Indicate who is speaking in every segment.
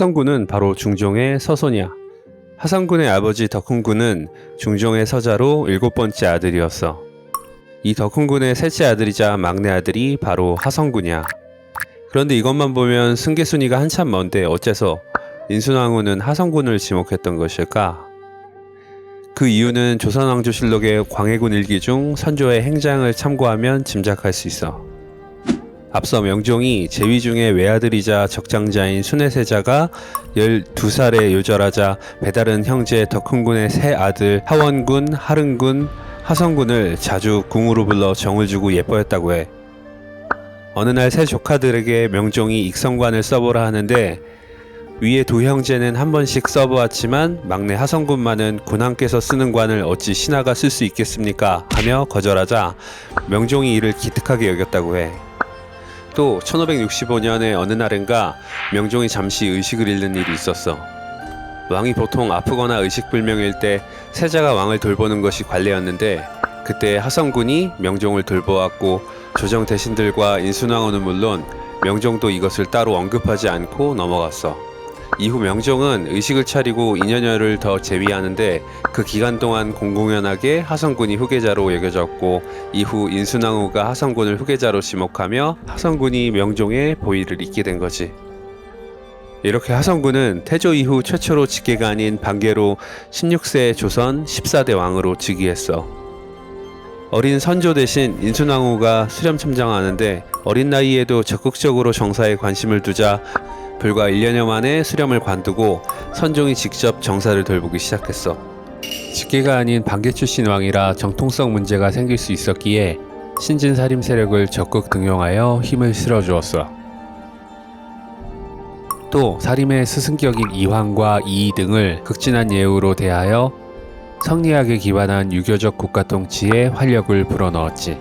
Speaker 1: 하성군은 바로 중종의 서손이야. 하성군의 아버지 덕훈군은 중종의 서자로 7번째 아들이었어. 이 덕훈군의 셋째 아들이자 막내 아들이 바로 하성군이야. 그런데 이것만 보면 승계순위가 한참 먼데 어째서 인순왕후는 하성군을 지목했던 것일까? 그 이유는 조선왕조실록의 광해군 일기 중 선조의 행장을 참고하면 짐작할 수 있어. 앞서 명종이 제위 중에 외아들이자 적장자인 순혜세자가 12살에 요절하자 배다른 형제 덕훈군의 세 아들 하원군, 하릉군, 하성군을 자주 궁으로 불러 정을 주고 예뻐했다고 해. 어느 날 세 조카들에게 명종이 익성관을 써보라 하는데 위에 두 형제는 한 번씩 써보았지만 막내 하성군만은 군왕께서 쓰는 관을 어찌 신하가 쓸 수 있겠습니까? 하며 거절하자 명종이 이를 기특하게 여겼다고 해. 또 1565년의 어느 날인가 명종이 잠시 의식을 잃는 일이 있었어. 왕이 보통 아프거나 의식불명일 때 세자가 왕을 돌보는 것이 관례였는데 그때 하성군이 명종을 돌보았고 조정 대신들과 인순왕후는 물론 명종도 이것을 따로 언급하지 않고 넘어갔어. 이후 명종은 의식을 차리고 2년여를 더 재위하는데 그 기간 동안 공공연하게 하성군이 후계자로 여겨졌고 이후 인순왕후가 하성군을 후계자로 지목하며 하성군이 명종의 보위를 잇게 된 거지. 이렇게 하성군은 태조 이후 최초로 직계가 아닌 반계로 16세 조선 14대 왕으로 즉위했어. 어린 선조 대신 인순왕후가 수렴청정하는데 어린 나이에도 적극적으로 정사에 관심을 두자 불과 1년여 만에 수렴을 관두고 선종이 직접 정사를 돌보기 시작했어. 직계가 아닌 반계 출신 왕이라 정통성 문제가 생길 수 있었기에 신진사림 세력을 적극 등용하여 힘을 실어주었어. 또 사림의 스승격인 이황과 이이 등을 극진한 예우로 대하여 성리학에 기반한 유교적 국가통치에 활력을 불어넣었지.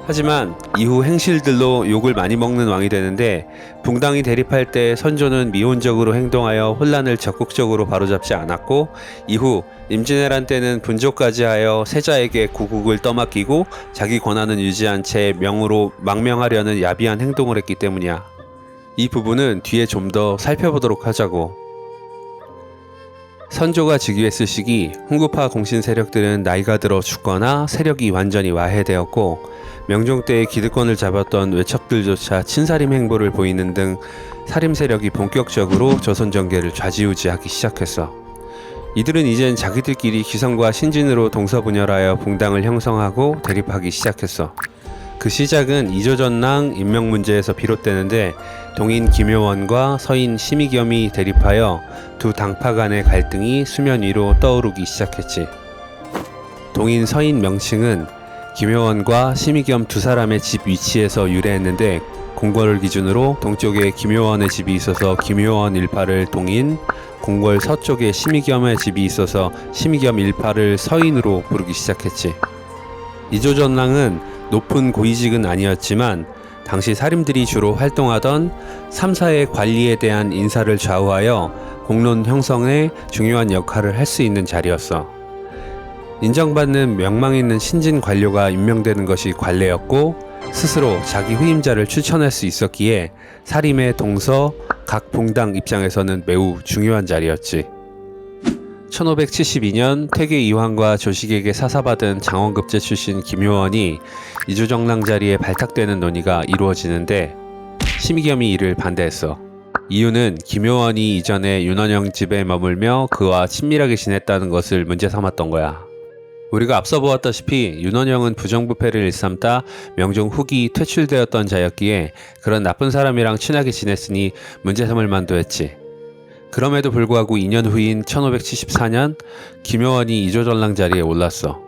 Speaker 1: 하지만 이후 행실들로 욕을 많이 먹는 왕이 되는데 붕당이 대립할 때 선조는 미온적으로 행동하여 혼란을 적극적으로 바로잡지 않았고 이후 임진왜란 때는 분조까지 하여 세자에게 구국을 떠맡기고 자기 권한은 유지한 채 명으로 망명하려는 야비한 행동을 했기 때문이야. 이 부분은 뒤에 좀 더 살펴보도록 하자고. 선조가 즉위했을 시기 훈구파 공신 세력들은 나이가 들어 죽거나 세력이 완전히 와해되었고 명종 때의 기득권을 잡았던 외척들조차 친사림 행보를 보이는 등 사림 세력이 본격적으로 조선 정계를 좌지우지하기 시작했어. 이들은 이젠 자기들끼리 기성과 신진으로 동서분열하여 붕당을 형성하고 대립하기 시작했어. 그 시작은 이조전랑 임명 문제에서 비롯되는데 동인 김효원과 서인 심의겸이 대립하여 두 당파 간의 갈등이 수면 위로 떠오르기 시작했지. 동인 서인 명칭은 김효원과 심의겸 두 사람의 집 위치에서 유래했는데 공궐을 기준으로 동쪽에 김효원의 집이 있어서 김효원 일파를 동인, 공궐 서쪽에 심의겸의 집이 있어서 심의겸 일파를 서인으로 부르기 시작했지. 이조전랑은 높은 고위직은 아니었지만 당시 사림들이 주로 활동하던 3사의 관리에 대한 인사를 좌우하여 공론 형성에 중요한 역할을 할 수 있는 자리였어. 인정받는 명망 있는 신진 관료가 임명되는 것이 관례였고 스스로 자기 후임자를 추천할 수 있었기에 사림의 동서 각 봉당 입장에서는 매우 중요한 자리였지. 1572년 퇴계 이황과 조식에게 사사받은 장원급제 출신 김효원이 이조정랑 자리에 발탁되는 논의가 이루어지는데 심의겸이 이를 반대했어. 이유는 김효원이 이전에 윤원영 집에 머물며 그와 친밀하게 지냈다는 것을 문제 삼았던 거야. 우리가 앞서 보았다시피 윤원영은 부정부패를 일삼다 명종 후기 퇴출되었던 자였기에 그런 나쁜 사람이랑 친하게 지냈으니 문제 삼을 만도 했지. 그럼에도 불구하고 2년 후인 1574년 김효원이 이조전랑 자리에 올랐어.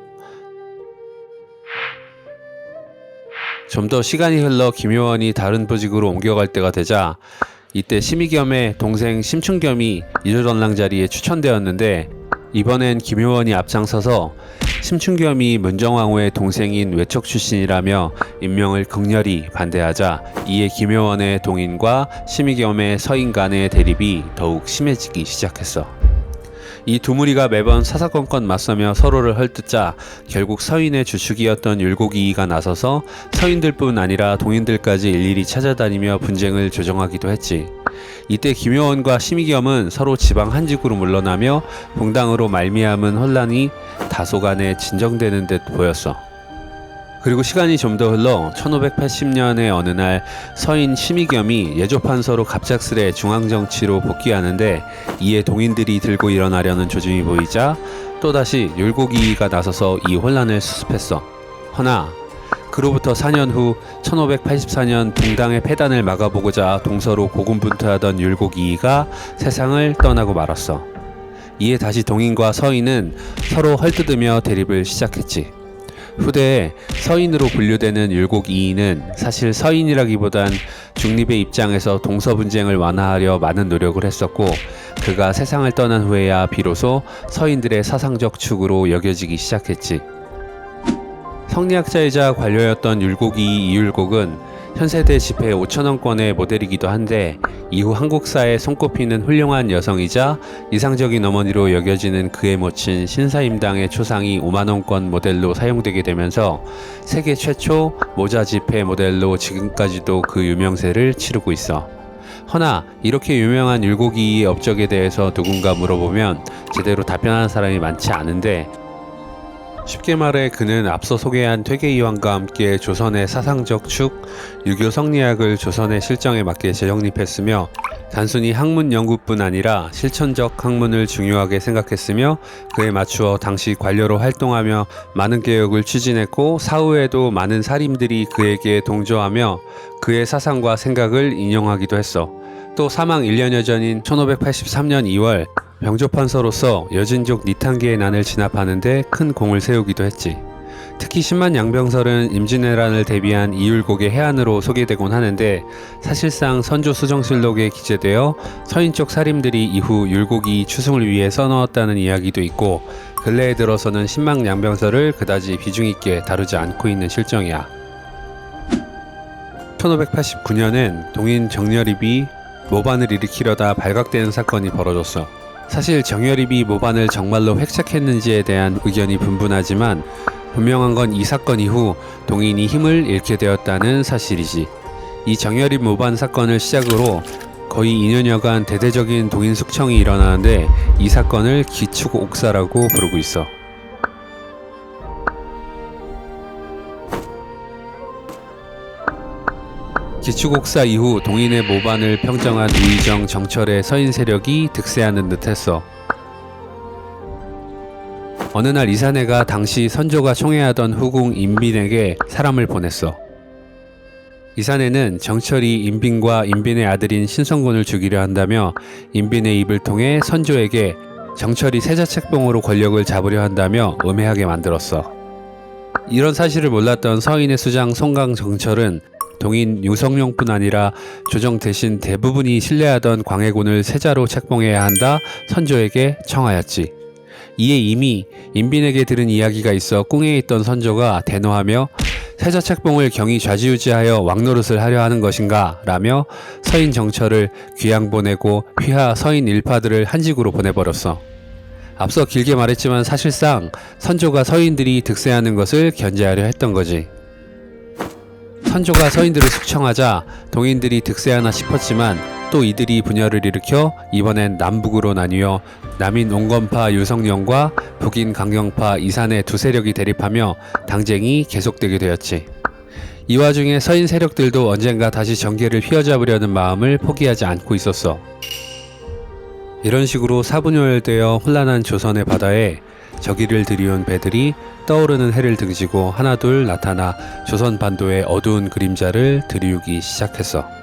Speaker 1: 좀 더 시간이 흘러 김효원이 다른 보직으로 옮겨갈 때가 되자 이때 심의겸의 동생 심춘겸이 이조전랑 자리에 추천되었는데 이번엔 김효원이 앞장서서 심춘겸이 문정왕후의 동생인 외척 출신이라며 임명을 극렬히 반대하자 이에 김효원의 동인과 심의겸의 서인 간의 대립이 더욱 심해지기 시작했어. 이 두 무리가 매번 사사건건 맞서며 서로를 헐뜯자 결국 서인의 주축이었던 율곡이이가 나서서 서인들뿐 아니라 동인들까지 일일이 찾아다니며 분쟁을 조정하기도 했지. 이때 김효원과 심의겸은 서로 지방 한직으로 물러나며 봉당으로 말미암은 혼란이 다소간에 진정되는 듯 보였어. 그리고 시간이 좀 더 흘러 1580년의 어느 날 서인 심의겸이 예조판서로 갑작스레 중앙정치로 복귀하는데, 이에 동인들이 들고 일어나려는 조짐이 보이자 또다시 율곡이이가 나서서 이 혼란을 수습했어. 허나 그로부터 4년 후 1584년 봉당의 폐단을 막아보고자 동서로 고군분투하던 율곡이이가 세상을 떠나고 말았어. 이에 다시 동인과 서인은 서로 헐뜯으며 대립을 시작했지. 후대에 서인으로 분류되는 율곡이이는 사실 서인이라기보단 중립의 입장에서 동서 분쟁을 완화하려 많은 노력을 했었고, 그가 세상을 떠난 후에야 비로소 서인들의 사상적 축으로 여겨지기 시작했지. 성리학자이자 관료였던 율곡이 이율곡은 현세대 집회 5천원권의 모델이기도 한데, 이후 한국사에 손꼽히는 훌륭한 여성이자 이상적인 어머니로 여겨지는 그의 모친 신사임당의 초상이 5만원권 모델로 사용되게 되면서 세계 최초 모자 지폐 모델로 지금까지도 그 유명세를 치르고 있어. 허나 이렇게 유명한 율곡이의 업적에 대해서 누군가 물어보면 제대로 답변하는 사람이 많지 않은데, 쉽게 말해 그는 앞서 소개한 퇴계이황과 함께 조선의 사상적 축, 유교 성리학을 조선의 실정에 맞게 재정립했으며, 단순히 학문 연구뿐 아니라 실천적 학문을 중요하게 생각했으며, 그에 맞추어 당시 관료로 활동하며 많은 개혁을 추진했고, 사후에도 많은 사림들이 그에게 동조하며 그의 사상과 생각을 인용하기도 했어. 또 사망 1년여 전인 1583년 2월 병조판서로서 여진족 니탄계의 난을 진압하는 데 큰 공을 세우기도 했지. 특히 10만 양병설은 임진왜란을 대비한 이율곡의 해안으로 소개되곤 하는데, 사실상 선조 수정실록에 기재되어 서인 쪽 사림들이 이후 율곡이 추승을 위해 써넣었다는 이야기도 있고, 근래에 들어서는 10만 양병설을 그다지 비중 있게 다루지 않고 있는 실정이야. 1589년엔 동인 정열입이 모반을 일으키려다 발각되는 사건이 벌어졌어. 사실 정열입이 모반을 정말로 획책했는지에 대한 의견이 분분하지만, 분명한 건 이 사건 이후 동인이 힘을 잃게 되었다는 사실이지. 이 정열입 모반 사건을 시작으로 거의 2년여간 대대적인 동인 숙청이 일어나는데, 이 사건을 기축옥사라고 부르고 있어. 기축옥사 이후 동인의 모반을 평정한 우의정 정철의 서인 세력이 득세하는 듯했어. 어느 날 이사내가 당시 선조가 총애하던 후궁 인빈에게 사람을 보냈어. 이사내는 정철이 인빈과 인빈의 아들인 신성군을 죽이려 한다며 인빈의 입을 통해 선조에게 정철이 세자책봉으로 권력을 잡으려 한다며 음해하게 만들었어. 이런 사실을 몰랐던 서인의 수장 송강 정철은 동인 유성룡뿐 아니라 조정 대신 대부분이 신뢰하던 광해군을 세자로 책봉해야 한다 선조에게 청하였지. 이에 이미 인빈에게 들은 이야기가 있어 꿍에 있던 선조가 대노하며 세자 책봉을 경히 좌지우지하여 왕노릇을 하려 하는 것인가 라며 서인 정철을 귀양 보내고 휘하 서인 일파들을 한직으로 보내버렸어. 앞서 길게 말했지만 사실상 선조가 서인들이 득세하는 것을 견제하려 했던 거지. 선조가 서인들을 숙청하자 동인들이 득세하나 싶었지만 또 이들이 분열을 일으켜 이번엔 남북으로 나뉘어 남인 옹건파 유성룡과 북인 강경파 이산의 두 세력이 대립하며 당쟁이 계속되게 되었지. 이 와중에 서인 세력들도 언젠가 다시 정계를 휘어잡으려는 마음을 포기하지 않고 있었어. 이런 식으로 사분열되어 혼란한 조선의 바다에 저기를 들이온 배들이 떠오르는 해를 등지고 하나둘 나타나 조선 반도의 어두운 그림자를 들이우기 시작했어.